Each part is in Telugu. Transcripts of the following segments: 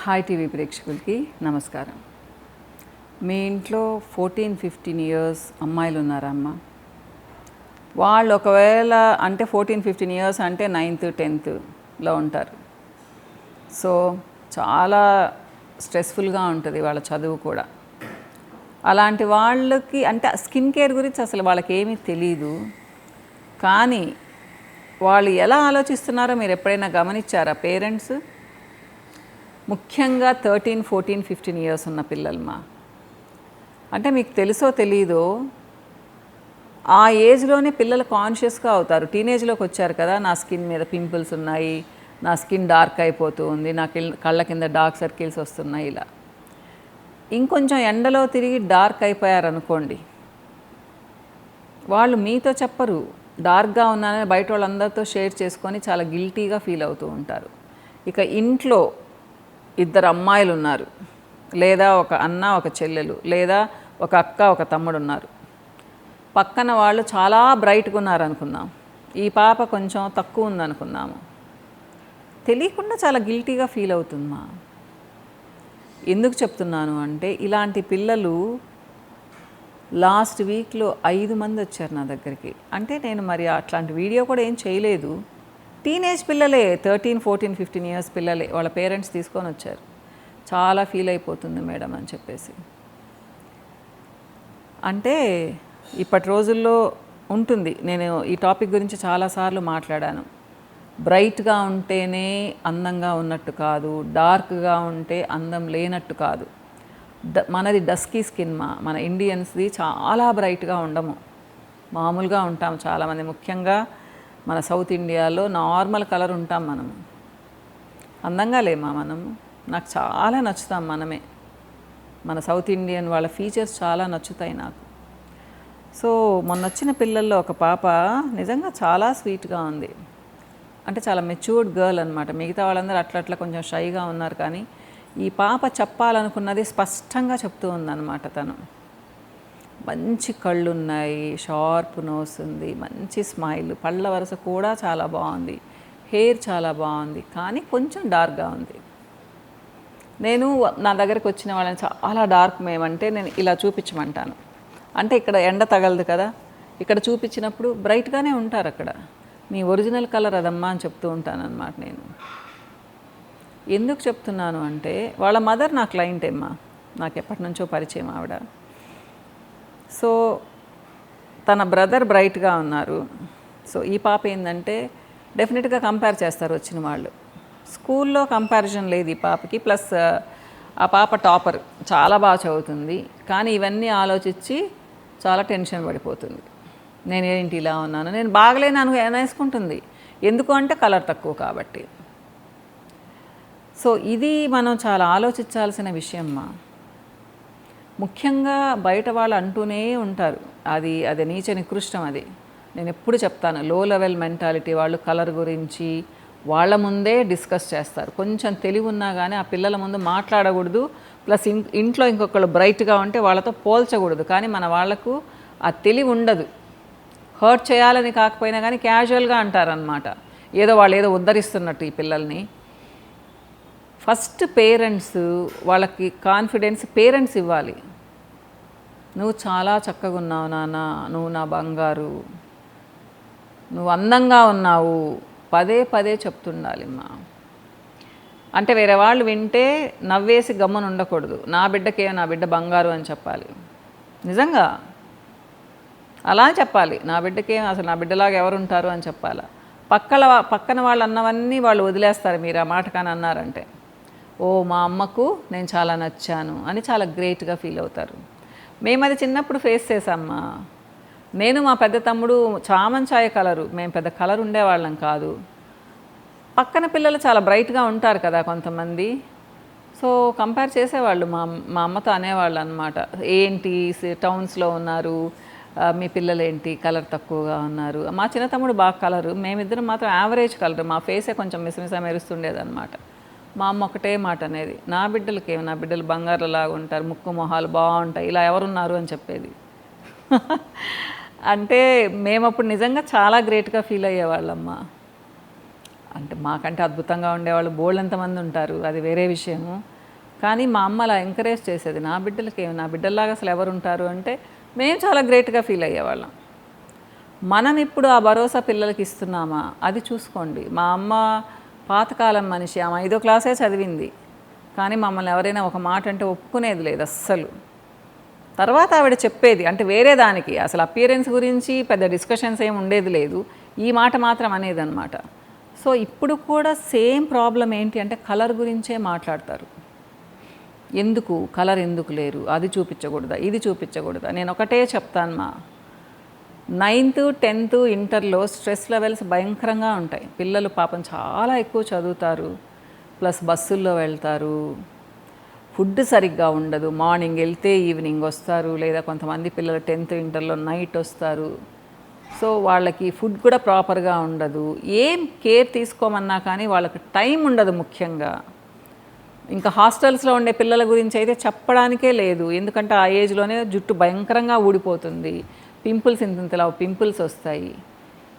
హాయ్ టీవీ ప్రేక్షకులకి నమస్కారం. మీ ఇంట్లో 14-15 ఇయర్స్ అమ్మాయిలు ఉన్నారా అమ్మ? వాళ్ళు ఒకవేళ అంటే 14-15 ఇయర్స్ అంటే 9th 10thలో ఉంటారు. సో చాలా స్ట్రెస్ఫుల్గా ఉంటుంది వాళ్ళ చదువు కూడా. అలాంటి వాళ్ళకి అంటే స్కిన్ కేర్ గురించి అసలు వాళ్ళకి ఏమీ తెలీదు. కానీ వాళ్ళు ఎలా ఆలోచిస్తున్నారో మీరు ఎప్పుడైనా గమనించారా పేరెంట్స్? ముఖ్యంగా 13, 14, 15 ఇయర్స్ ఉన్న పిల్లలమా, అంటే మీకు తెలుసో తెలీదో ఆ ఏజ్లోనే పిల్లలు కాన్షియస్గా అవుతారు. టీనేజ్లోకి వచ్చారు కదా, నా స్కిన్ మీద పింపుల్స్ ఉన్నాయి, నా స్కిన్ డార్క్ అయిపోతూ ఉంది, నా కళ్ళ కింద డార్క్ సర్కిల్స్ వస్తున్నాయి. ఇలా ఇంకొంచెం ఎండలో తిరిగి డార్క్ అయిపోయారనుకోండి, వాళ్ళు మీతో చెప్పరు డార్క్గా ఉన్నానని, బయట వాళ్ళందరితో షేర్ చేసుకొని చాలా గిల్టీగా ఫీల్ అవుతూ ఉంటారు. ఇక ఇంట్లో ఇద్దరు అమ్మాయిలు ఉన్నారు, లేదా ఒక అన్న ఒక చెల్లెలు, లేదా ఒక అక్క ఒక తమ్ముడు ఉన్నారు. పక్కన వాళ్ళు చాలా బ్రైట్గా ఉన్నారు అనుకుందాం, ఈ పాప కొంచెం తక్కువ ఉందనుకుందాము, తెలియకుండా చాలా గిల్టీగా ఫీల్ అవుతుందా? ఎందుకు చెప్తున్నాను అంటే, ఇలాంటి పిల్లలు లాస్ట్ వీక్లో 5 మంది వచ్చారు నా దగ్గరికి. అంటే నేను మరి అట్లాంటి వీడియో కూడా ఏం చేయలేదు. టీనేజ్ పిల్లలే, 13, 14, 15 ఇయర్స్ పిల్లలే, వాళ్ళ పేరెంట్స్ తీసుకొని వచ్చారు. చాలా ఫీల్ అయిపోతుంది మేడం అని చెప్పేసి. అంటే ఇప్పటి రోజుల్లో ఉంటుంది, నేను ఈ టాపిక్ గురించి చాలాసార్లు మాట్లాడాను. బ్రైట్గా ఉంటేనే అందంగా ఉన్నట్టు కాదు, డార్క్గా ఉంటే అందం లేనట్టు కాదు. మనది డస్కీ స్కిన్, మన ఇండియన్స్ది చాలా బ్రైట్గా ఉండము, మామూలుగా ఉంటాం చాలామంది. ముఖ్యంగా మన సౌత్ ఇండియాలో నార్మల్ కలర్ ఉంటాం మనము, అందంగా లేమా మనము? నాకు చాలా నచ్చుతాం మనమే, మన సౌత్ ఇండియన్ వాళ్ళ ఫీచర్స్ చాలా నచ్చుతాయి నాకు. సో మొన్న వచ్చిన పిల్లల్లో ఒక పాప నిజంగా చాలా స్వీట్గా ఉంది, అంటే చాలా మెచ్యూర్డ్ గర్ల్ అనమాట. మిగతా వాళ్ళందరూ అట్లా కొంచెం షైగా ఉన్నారు, కానీ ఈ పాప చెప్పాలనుకున్నది స్పష్టంగా చెప్తూ ఉందన్నమాట. తను మంచి కళ్ళు ఉన్నాయి, షార్ప్ నోస్ ఉంది, మంచి స్మైల్, పళ్ళ వరుస కూడా చాలా బాగుంది, హెయిర్ చాలా బాగుంది, కానీ కొంచెం డార్క్గా ఉంది. నేను నా దగ్గరికి వచ్చిన వాళ్ళని చాలా డార్క్ మేమంటే నేను ఇలా చూపించమంటాను. అంటే ఇక్కడ ఎండ తగలదు కదా, ఇక్కడ చూపించినప్పుడు బ్రైట్గానే ఉంటారు. అక్కడ మీ ఒరిజినల్ కలర్ అదమ్మా అని చెప్తూ ఉంటాను అన్నమాట. నేను ఎందుకు చెప్తున్నాను అంటే, వాళ్ళ మదర్ నా క్లయింట్ ఏమ్మా, నాకు ఎప్పటి నుంచో పరిచయం ఆవిడ. సో తన బ్రదర్ బ్రైట్గా ఉన్నారు. సో ఈ పాప ఏంటంటే డెఫినెట్గా కంపేర్ చేస్తారు వచ్చిన వాళ్ళు. స్కూల్లో కంపారిజన్ లేదు ఈ పాపకి, ప్లస్ ఆ పాప టాపర్, చాలా బాగా చదువుతుంది, కానీ ఇవన్నీ ఆలోచించి చాలా టెన్షన్ పడిపోతుంది. నేనేంటి ఇలా ఉన్నాను, నేను బాగలేను అనేసుకుంటుంది. ఎందుకు అంటే కలర్ తక్కువ కాబట్టి. సో ఇది మనం చాలా ఆలోచించాల్సిన విషయమ్మా. ముఖ్యంగా బయట వాళ్ళు అంటూనే ఉంటారు, అది నీచ నికృష్టం. అది నేను ఎప్పుడు చెప్తాను, లో లెవెల్ మెంటాలిటీ వాళ్ళు కలర్ గురించి వాళ్ళ ముందే డిస్కస్ చేస్తారు. కొంచెం తెలివి ఉన్నా కానీ ఆ పిల్లల ముందు మాట్లాడకూడదు, ప్లస్ ఇంట్లో ఇంకొకళ్ళు బ్రైట్గా ఉంటే వాళ్ళతో పోల్చకూడదు. కానీ మన వాళ్లకు ఆ తెలివి ఉండదు, హర్ట్ చేయాలని కాకపోయినా కానీ క్యాజువల్గా అంటారనమాట, ఏదో వాళ్ళు ఏదో ఉద్ధరిస్తున్నట్టు ఈ పిల్లల్ని. ఫస్ట్ పేరెంట్స్ వాళ్ళకి కాన్ఫిడెన్స్ పేరెంట్స్ ఇవ్వాలి. నువ్వు చాలా చక్కగా ఉన్నావు నాన్న, నువ్వు నా బంగారు, నువ్వు అందంగా ఉన్నావు, పదే పదే చెప్తుండాలిమ్మా. అంటే వేరే వాళ్ళు వింటే నవ్వేసి గమ్మున ఉండకూడదు. నా బిడ్డ బంగారు అని చెప్పాలి, నిజంగా అలా చెప్పాలి. నా బిడ్డకేం, అసలు నా బిడ్డలాగా ఎవరు ఉంటారు అని చెప్పాలి. పక్కన వాళ్ళు అన్నవన్నీ వాళ్ళు వదిలేస్తారు మీరు ఆ మాట కానీ అన్నారంటే. ఓ మా అమ్మకు నేను చాలా నచ్చాను అని చాలా గ్రేట్గా ఫీల్ అవుతారు. మేము అది చిన్నప్పుడు ఫేస్ చేసామ్మా. నేను మా పెద్ద తమ్ముడు చామంచాయ కలరు, మేము పెద్ద కలర్ ఉండేవాళ్ళం కాదు. పక్కన పిల్లలు చాలా బ్రైట్గా ఉంటారు కదా కొంతమంది. సో కంపేర్ చేసేవాళ్ళు, మా అమ్మతో అనేవాళ్ళు అనమాట, ఏంటి టౌన్స్లో ఉన్నారు మీ పిల్లలు, ఏంటి కలర్ తక్కువగా ఉన్నారు. మా చిన్న తమ్ముడు బాగా కలరు, మేమిద్దరం మాత్రం యావరేజ్ కలరు, మా ఫేసే కొంచెం మిసమిస మెరుస్తుండేది అనమాట. మా అమ్మ ఒకటే మాట అనేది, నా బిడ్డలు బంగారులాగా ఉంటారు, ముక్కు మొహాలు బాగుంటాయి, ఇలా ఎవరున్నారు అని చెప్పేది. అంటే మేమప్పుడు నిజంగా చాలా గ్రేట్గా ఫీల్ అయ్యేవాళ్ళమ్మా. అంటే మాకంటే అద్భుతంగా ఉండేవాళ్ళు బోల్డంతమంది ఉంటారు, అది వేరే విషయము. కానీ మా అమ్మ అలా ఎంకరేజ్ చేసేది. నా బిడ్డల్లాగా అసలు ఎవరు ఉంటారు అంటే మేము చాలా గ్రేట్గా ఫీల్ అయ్యేవాళ్ళం. మనం ఇప్పుడు ఆ భరోసా పిల్లలకి ఇస్తున్నామా అది చూసుకోండి. మా అమ్మ పాతకాలం మనిషి, ఆమె 5వ క్లాసే చదివింది, కానీ మమ్మల్ని ఎవరైనా ఒక మాట అంటే ఒప్పుకునేది లేదు అస్సలు. తర్వాత ఆవిడ చెప్పేది, అంటే వేరే దానికి అసలు అపియరెన్స్ గురించి పెద్ద డిస్కషన్స్ ఏమి ఉండేది లేదు, ఈ మాట మాత్రం అనేది అనమాట. సో ఇప్పుడు కూడా సేమ్ ప్రాబ్లం ఏంటి అంటే కలర్ గురించే మాట్లాడతారు. ఎందుకు కలర్ ఎందుకు లేరు, అది చూపించకూడదా, ఇది చూపించకూడదా. నేను ఒకటే చెప్తాను, మా 9th 10th ఇంటర్లో స్ట్రెస్ లెవెల్స్ భయంకరంగా ఉంటాయి. పిల్లలు పాపం చాలా ఎక్కువ చదువుతారు, ప్లస్ బస్సుల్లో వెళ్తారు, ఫుడ్ సరిగ్గా ఉండదు, మార్నింగ్ వెళ్తే ఈవినింగ్ వస్తారు, లేదా కొంతమంది పిల్లలు 10th ఇంటర్లో నైట్ వస్తారు. సో వాళ్ళకి ఫుడ్ కూడా ప్రాపర్గా ఉండదు. ఏం కేర్ తీసుకోమన్నా కానీ వాళ్ళకి టైం ఉండదు ముఖ్యంగా. ఇంకా హాస్టల్స్లో ఉండే పిల్లల గురించి అయితే చెప్పడానికే లేదు, ఎందుకంటే ఆ ఏజ్లోనే జుట్టు భయంకరంగా ఊడిపోతుంది, పింపుల్స్ ఇంతలా పింపుల్స్ వస్తాయి.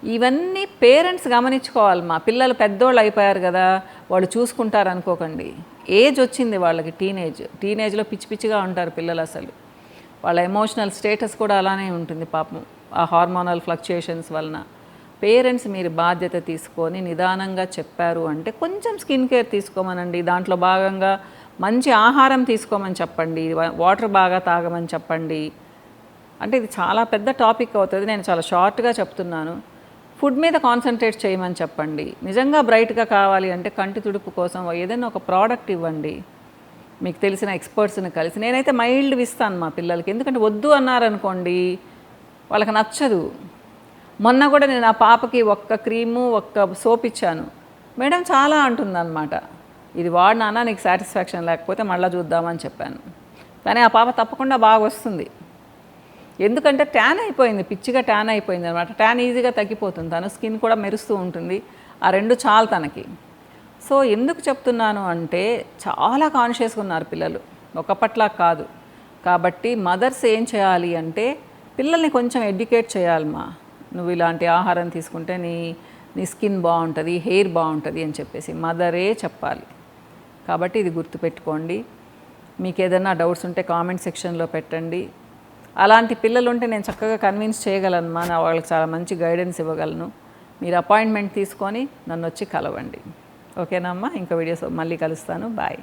ఇవన్నీ పేరెంట్స్ గమనించుకోవాలి. మా పిల్లలు పెద్దోళ్ళు అయిపోయారు కదా, వాళ్ళు చూసుకుంటారు అనుకోకండి. ఏజ్ వచ్చింది వాళ్ళకి, టీనేజ్లో పిచ్చి పిచ్చిగా ఉంటారు పిల్లలు. అసలు వాళ్ళ ఎమోషనల్ స్టేటస్ కూడా అలానే ఉంటుంది పాపం, ఆ హార్మోనల్ ఫ్లక్చుయేషన్స్ వలన. పేరెంట్స్ మీరు బాధ్యత తీసుకొని నిదానంగా చెప్పారు అంటే కొంచెం స్కిన్ కేర్ తీసుకోమనండి. దాంట్లో భాగంగా మంచి ఆహారం తీసుకోమని చెప్పండి, వాటర్ బాగా తాగమని చెప్పండి. అంటే ఇది చాలా పెద్ద టాపిక్ అవుతుంది, నేను చాలా షార్ట్గా చెప్తున్నాను. ఫుడ్ మీద కాన్సన్ట్రేట్ చేయమని చెప్పండి. నిజంగా బ్రైట్గా కావాలి అంటే కంటి తుడుపు కోసం ఏదైనా ఒక ప్రోడక్ట్ ఇవ్వండి, మీకు తెలిసిన ఎక్స్పర్ట్స్ని కలిసి. నేనైతే మైల్డ్ ఇస్తాను మా పిల్లలకి, ఎందుకంటే వద్దు అన్నారనుకోండి వాళ్ళకి నచ్చదు. మొన్న కూడా నేను ఆ పాపకి ఒక్క క్రీము ఒక్క సోప్ ఇచ్చాను, మేడం చాలా అంటుందన్నమాట, ఇది వాడినానా నీకు సాటిస్ఫాక్షన్ లేకపోతే మళ్ళీ చూద్దామని చెప్పాను. కానీ ఆ పాప తప్పకుండా బాగా వస్తుంది, ఎందుకంటే ట్యాన్ అయిపోయింది, పిచ్చిగా ట్యాన్ అయిపోయింది అనమాట. ట్యాన్ ఈజీగా తగ్గిపోతుంది, తను స్కిన్ కూడా మెరుస్తూ ఉంటుంది, ఆ రెండు చాలు తనకి. సో ఎందుకు చెప్తున్నాను అంటే చాలా కాన్షియస్గా ఉన్నారు పిల్లలు, ఒకప్పట్లా కాదు. కాబట్టి మదర్స్ ఏం చేయాలి అంటే పిల్లల్ని కొంచెం ఎడ్యుకేట్ చేయాలమ్మా, నువ్వు ఇలాంటి ఆహారం తీసుకుంటే నీ స్కిన్ బాగుంటుంది, హెయిర్ బాగుంటుంది అని చెప్పేసి మదరే చెప్పాలి. కాబట్టి ఇది గుర్తుపెట్టుకోండి. మీకు ఏదైనా డౌట్స్ ఉంటే కామెంట్ సెక్షన్లో పెట్టండి. అలాంటి పిల్లలు ఉంటే నేను చక్కగా కన్విన్స్ చేయగలను, నా వాళ్ళకి చాలా మంచి గైడెన్స్ ఇవ్వగలను. మీరు అపాయింట్మెంట్ తీసుకొని నన్ను వచ్చి కలవండి. ఓకేనా అమ్మా? ఇంకో వీడియోస్ మళ్ళీ కలుస్తాను. బాయ్.